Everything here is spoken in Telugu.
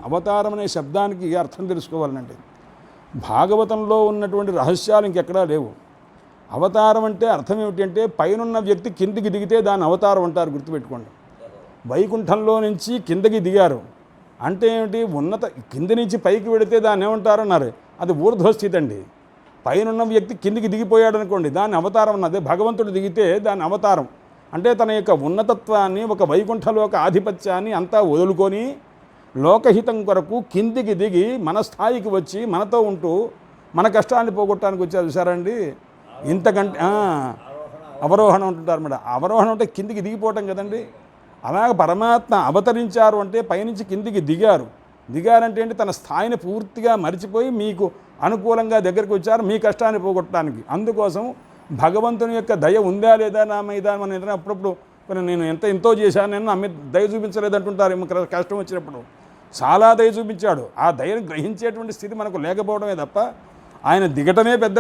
అవతారం అనే శబ్దానికి అర్థం తెలుసుకోవాలండి. భాగవతంలో ఉన్నటువంటి రహస్యాలు ఇంకెక్కడా లేవు. అవతారం అంటే అర్థం ఏమిటంటే పైనున్న వ్యక్తి కిందికి దిగితే దాన్ని అవతారం అంటారు, గుర్తుపెట్టుకోండి. వైకుంఠంలో నుంచి కిందకి దిగారు అంటే ఏమిటి? ఉన్నత కింద నుంచి పైకి వెడితే దాన్ని ఏమంటారు అన్నారు, అది ఊర్ధ్వస్థితి అండి. పైనున్న వ్యక్తి కిందికి దిగిపోయాడు అనుకోండి, దాన్ని అవతారం అన్నది. భగవంతుడు దిగితే దాన్ని అవతారం అంటే తన యొక్క ఉన్నతత్వాన్ని, ఒక వైకుంఠలోక ఆధిపత్యాన్ని అంతా వదులుకొని లోకహితం కొరకు కిందికి దిగి మన స్థాయికి వచ్చి మనతో ఉంటూ మన కష్టాన్ని పోగొట్టడానికి వచ్చారు. చూసారండి, ఇంతకంటే అవరోహణం అంటుంటారు మేడం. అవరోహణం అంటే కిందికి దిగిపోవటం కదండి. అలాగ పరమాత్మ అవతరించారు అంటే పైనుంచి కిందికి దిగారంటే ఏంటి? తన స్థాయిని పూర్తిగా మరిచిపోయి మీకు అనుకూలంగా దగ్గరికి వచ్చారు, మీ కష్టాన్ని పోగొట్టడానికి. అందుకోసం భగవంతుని యొక్క దయ ఉందా లేదా నా మీద మనం ఏదైనా అప్పుడప్పుడు నేను ఎంతో చేశాను, నేను నా మీద దయ చూపించలేదంటుంటారు. కష్టం వచ్చినప్పుడు చాలా దయ చూపించాడు. ఆ దయను గ్రహించేటువంటి స్థితి మనకు లేకపోవడమే తప్ప ఆయన దిగటమే పెద్ద